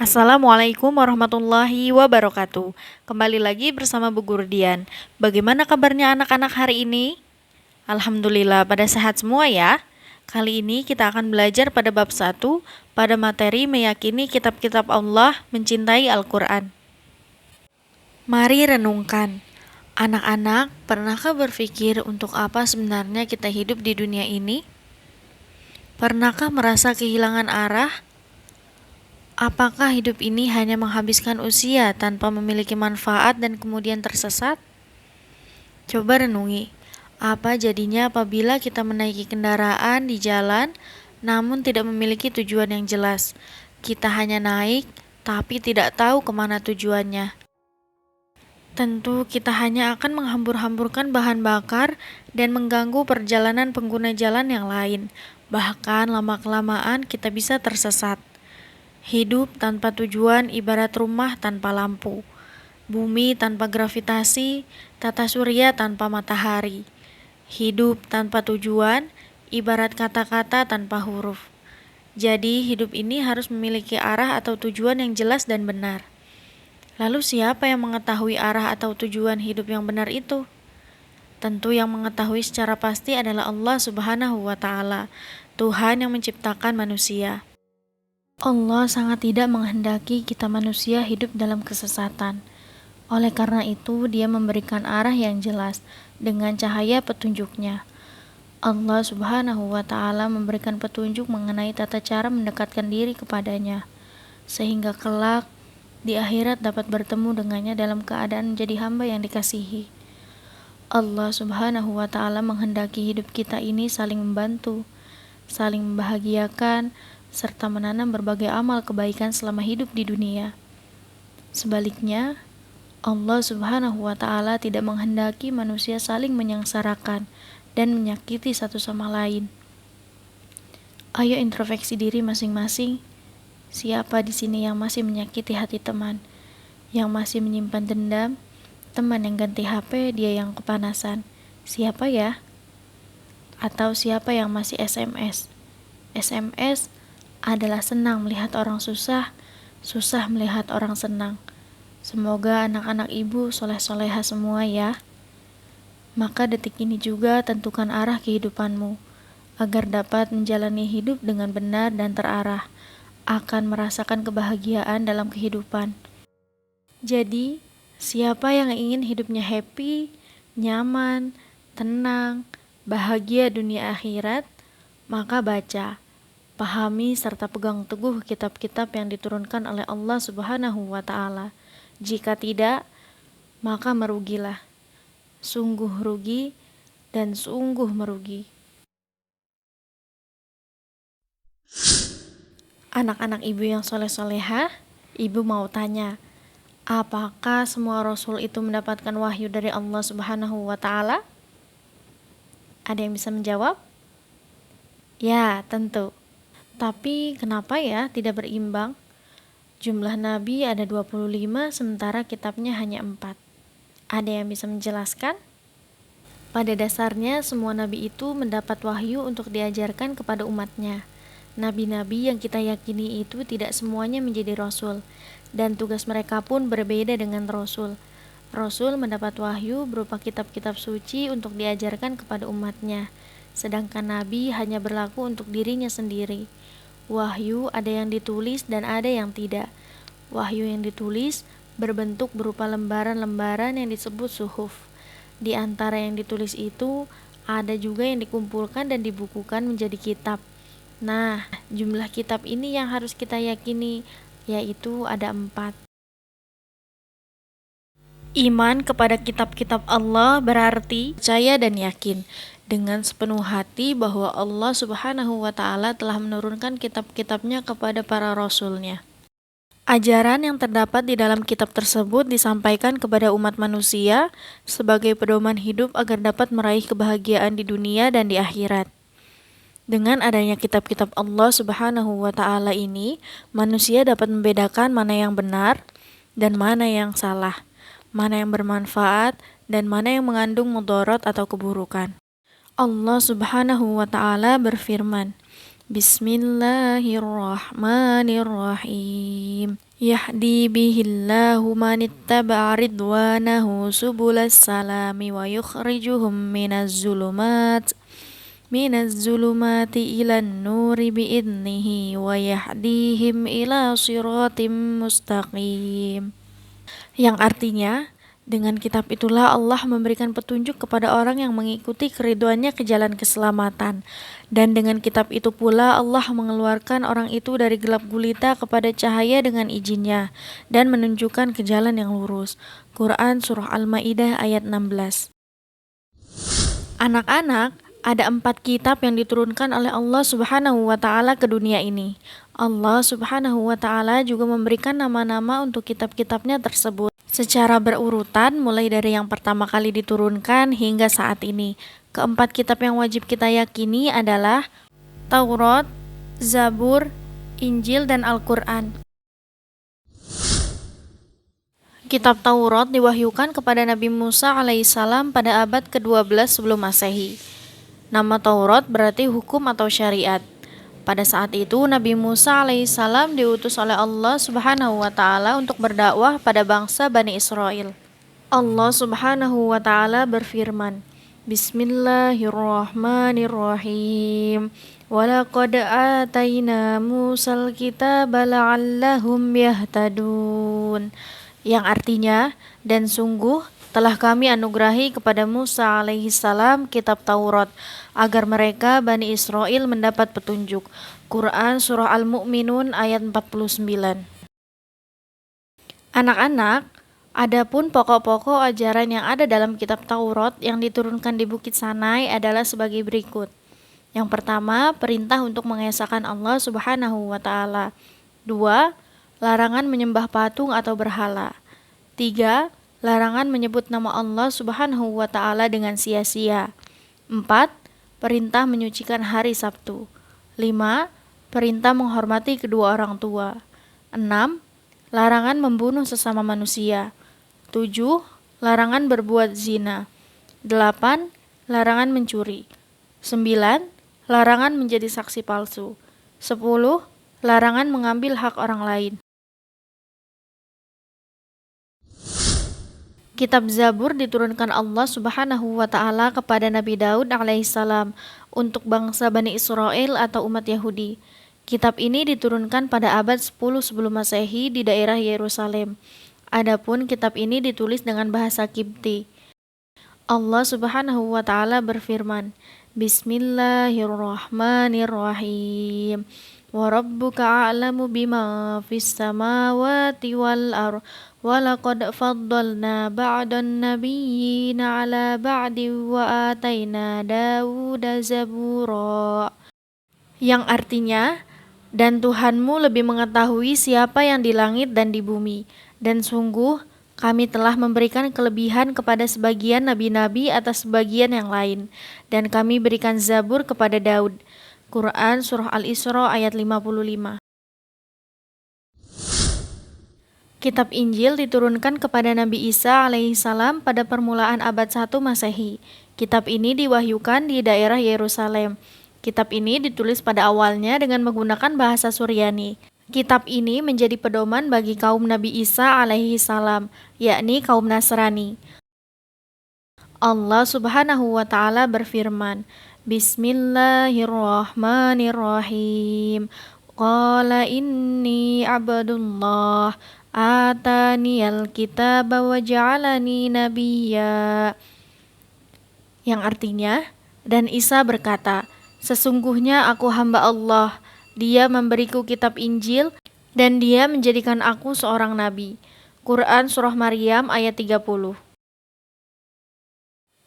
Assalamualaikum warahmatullahi wabarakatuh. Kembali lagi bersama Bu Gurdian. Bagaimana kabarnya anak-anak hari ini? Alhamdulillah pada sehat semua ya. Kali ini kita akan belajar pada bab 1 pada materi meyakini kitab-kitab Allah, mencintai Al-Quran. Mari renungkan. Anak-anak, pernahkah berpikir untuk apa sebenarnya kita hidup di dunia ini? Pernahkah merasa kehilangan arah? Apakah hidup ini hanya menghabiskan usia tanpa memiliki manfaat dan kemudian tersesat? Coba renungi, apa jadinya apabila kita menaiki kendaraan di jalan namun tidak memiliki tujuan yang jelas? Kita hanya naik, tapi tidak tahu kemana tujuannya. Tentu kita hanya akan menghambur-hamburkan bahan bakar dan mengganggu perjalanan pengguna jalan yang lain. Bahkan lama-kelamaan kita bisa tersesat. Hidup tanpa tujuan ibarat rumah tanpa lampu, bumi tanpa gravitasi, tata surya tanpa matahari. Hidup tanpa tujuan ibarat kata-kata tanpa huruf. Jadi hidup ini harus memiliki arah atau tujuan yang jelas dan benar. Lalu siapa yang mengetahui arah atau tujuan hidup yang benar itu? Tentu yang mengetahui secara pasti adalah Allah Subhanahu wa Ta'ala, Tuhan yang menciptakan manusia. Allah sangat tidak menghendaki kita manusia hidup dalam kesesatan. Oleh karena itu, Dia memberikan arah yang jelas dengan cahaya petunjuknya. Allah Subhanahu wa Ta'ala memberikan petunjuk mengenai tata cara mendekatkan diri kepadanya, sehingga kelak di akhirat dapat bertemu dengannya dalam keadaan menjadi hamba yang dikasihi. Allah Subhanahu wa Ta'ala menghendaki hidup kita ini saling membantu, saling membahagiakan, serta menanam berbagai amal kebaikan selama hidup di dunia. Sebaliknya, Allah Subhanahu wa Ta'ala tidak menghendaki manusia saling menyengsarakan dan menyakiti satu sama lain. Ayo introspeksi diri masing-masing. Siapa di sini yang masih menyakiti hati teman, yang masih menyimpan dendam, teman yang ganti HP, dia yang kepanasan? Siapa ya? Atau siapa yang masih SMS? SMS adalah senang melihat orang susah, susah melihat orang senang. Semoga anak-anak ibu soleh-soleha semua ya. Maka detik ini juga tentukan arah kehidupanmu, agar dapat menjalani hidup dengan benar dan terarah, akan merasakan kebahagiaan dalam kehidupan. Jadi, siapa yang ingin hidupnya happy, nyaman, tenang, bahagia dunia akhirat, maka baca, pahami serta pegang teguh kitab-kitab yang diturunkan oleh Allah Subhanahu wa Ta'ala. Jika tidak, maka merugilah. Sungguh rugi dan sungguh merugi. Anak-anak ibu yang soleh-soleha, ibu mau tanya, apakah semua rasul itu mendapatkan wahyu dari Allah Subhanahu wa Ta'ala? Ada yang bisa menjawab? Ya, tentu. Tapi kenapa ya tidak berimbang? Jumlah nabi ada 25 sementara kitabnya hanya 4. Ada yang bisa menjelaskan? Pada dasarnya semua nabi itu mendapat wahyu untuk diajarkan kepada umatnya. Nabi-nabi yang kita yakini itu tidak semuanya menjadi rasul, dan tugas mereka pun berbeda dengan rasul. Rasul mendapat wahyu berupa kitab-kitab suci untuk diajarkan kepada umatnya, sedangkan nabi hanya berlaku untuk dirinya sendiri. Wahyu ada yang ditulis dan ada yang tidak. Wahyu yang ditulis berbentuk berupa lembaran-lembaran yang disebut suhuf. Di antara yang ditulis itu, ada juga yang dikumpulkan dan dibukukan menjadi kitab. Nah, jumlah kitab ini yang harus kita yakini, yaitu ada 4. Iman kepada kitab-kitab Allah berarti percaya dan yakin dengan sepenuh hati bahwa Allah Subhanahu wa Ta'ala telah menurunkan kitab-kitabnya kepada para rasulnya. Ajaran yang terdapat di dalam kitab tersebut disampaikan kepada umat manusia sebagai pedoman hidup agar dapat meraih kebahagiaan di dunia dan di akhirat. Dengan adanya kitab-kitab Allah Subhanahu wa Ta'ala ini, manusia dapat membedakan mana yang benar dan mana yang salah, mana yang bermanfaat dan mana yang mengandung mudarat atau keburukan. Allah Subhanahu wa Ta'ala berfirman, Bismillahirrahmanirrahim. Yahdi bihillahu manittaba'a ridwanahu subulas salami wa yukhrijuhum minaz zulumati ilan nuri biidnihi wa yahdihim ila siratim mustaqim. Yang artinya, dengan kitab itulah Allah memberikan petunjuk kepada orang yang mengikuti keriduannya ke jalan keselamatan. Dan dengan kitab itu pula Allah mengeluarkan orang itu dari gelap gulita kepada cahaya dengan izinnya dan menunjukkan ke jalan yang lurus. Quran Surah Al-Ma'idah ayat 16. Anak-anak, ada 4 kitab yang diturunkan oleh Allah Subhanahu wa Ta'ala ke dunia ini. Allah Subhanahu wa Ta'ala juga memberikan nama-nama untuk kitab-kitabnya tersebut secara berurutan, mulai dari yang pertama kali diturunkan hingga saat ini. Keempat kitab yang wajib kita yakini adalah Taurat, Zabur, Injil, dan Al-Quran. Kitab Taurat diwahyukan kepada Nabi Musa alaihissalam pada abad ke-12 sebelum Masehi. Nama Taurat berarti hukum atau syariat. Pada saat itu Nabi Musa alaihissalam diutus oleh Allah Subhanahu wa Ta'ala untuk berdakwah pada bangsa Bani Israel. Allah Subhanahu wa Ta'ala berfirman, Bismillahirrahmanirrahim. Walaqad atayna Musal kitaba la'allahum yahtadun. Yang artinya, dan sungguh telah kami anugerahi kepada Musa alaihissalam kitab Taurat agar mereka Bani Israel mendapat petunjuk. Quran Surah Al-Mu'minun ayat 49. Anak-anak, adapun pokok-pokok ajaran yang ada dalam kitab Taurat yang diturunkan di Bukit Sanai adalah sebagai berikut. Yang pertama, perintah untuk mengesahkan Allah Subhanahu wa Ta'ala. 2. Larangan menyembah patung atau berhala. 3. Larangan menyebut nama Allah Subhanahu wa Ta'ala dengan sia-sia. 4. Perintah menyucikan hari Sabtu. 5. Perintah menghormati kedua orang tua. 6. Larangan membunuh sesama manusia. 7. Larangan berbuat zina. 8. Larangan mencuri. 9. Larangan menjadi saksi palsu. 10. Larangan mengambil hak orang lain. Kitab Zabur diturunkan Allah Subhanahu wa Ta'ala kepada Nabi Daud alaihissalam untuk bangsa Bani Israel atau umat Yahudi. Kitab ini diturunkan pada abad 10 sebelum Masehi di daerah Yerusalem. Adapun kitab ini ditulis dengan bahasa Kipti. Allah Subhanahu wa Ta'ala berfirman, Bismillahirrahmanirrahim. Wa rabbuka a'lamu bima fis samawati wal ardh wa laqad faddalna ba'dan nabiyyina 'ala ba'din wa ataina Dawuda zabura. Yang artinya, dan Tuhanmu lebih mengetahui siapa yang di langit dan di bumi, dan sungguh kami telah memberikan kelebihan kepada sebagian nabi-nabi atas sebagian yang lain, dan kami berikan Zabur kepada Daud. Quran Surah Al-Isra ayat 55. Kitab Injil diturunkan kepada Nabi Isa alaihissalam pada permulaan abad 1 Masehi. Kitab ini diwahyukan di daerah Yerusalem. Kitab ini ditulis pada awalnya dengan menggunakan bahasa Suryani. Kitab ini menjadi pedoman bagi kaum Nabi Isa alaihissalam, yakni kaum Nasrani. Allah Subhanahu wa Ta'ala berfirman, Bismillahirrahmanirrahim. Qala inni abdullah ataniyal kitaba wa ja'alani nabiyya. Yang artinya, dan Isa berkata, sesungguhnya aku hamba Allah, Dia memberiku kitab Injil dan Dia menjadikan aku seorang nabi. Quran Surah Maryam ayat 30.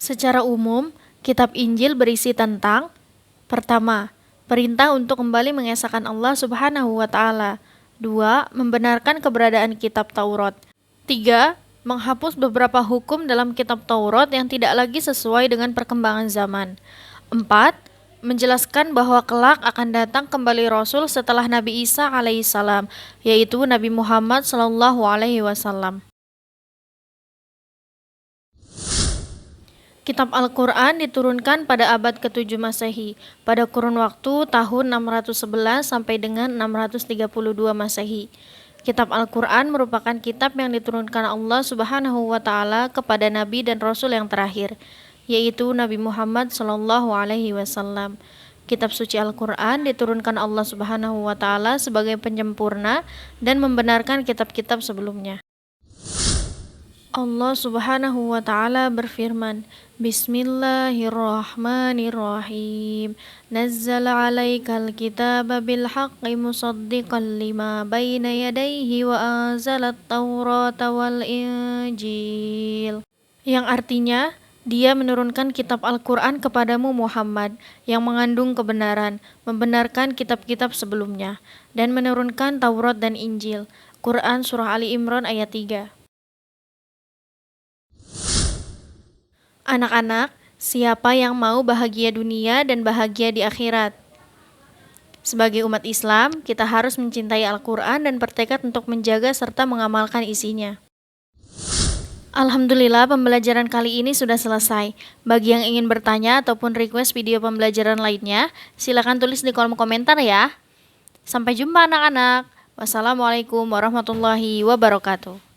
Secara umum, kitab Injil berisi tentang: pertama, perintah untuk kembali mengesahkan Allah Subhanahu wa Ta'ala. 2. Membenarkan keberadaan kitab Taurat. 3. Menghapus beberapa hukum dalam kitab Taurat yang tidak lagi sesuai dengan perkembangan zaman. 4. Menjelaskan bahwa kelak akan datang kembali Rasul setelah Nabi Isa alaihissalam, yaitu Nabi Muhammad sallallahu alaihi wasallam. Kitab Al-Quran diturunkan pada abad ke-7 Masehi, pada kurun waktu tahun 611 sampai dengan 632 Masehi. Kitab Al-Quran merupakan kitab yang diturunkan Allah Subhanahu wa Ta'ala kepada Nabi dan Rasul yang terakhir, yaitu Nabi Muhammad SAW. Kitab suci Al-Quran diturunkan Allah Subhanahu wa Ta'ala sebagai penyempurna dan membenarkan kitab-kitab sebelumnya. Allah Subhanahu wa Ta'ala berfirman, Bismillahirrahmanirrahim. Nazzala 'alaikal kitaba bil haqqi musaddiqan lima baina yadayhi wa anzalat taurata wal injil. Yang artinya, Dia menurunkan kitab Al-Quran kepadamu Muhammad yang mengandung kebenaran, membenarkan kitab-kitab sebelumnya, dan menurunkan Taurat dan Injil. Quran Surah Ali Imran ayat 3. Anak-anak, siapa yang mau bahagia dunia dan bahagia di akhirat? Sebagai umat Islam, kita harus mencintai Al-Quran dan bertekad untuk menjaga serta mengamalkan isinya. Alhamdulillah, pembelajaran kali ini sudah selesai. Bagi yang ingin bertanya ataupun request video pembelajaran lainnya, silakan tulis di kolom komentar ya. Sampai jumpa anak-anak. Wassalamualaikum warahmatullahi wabarakatuh.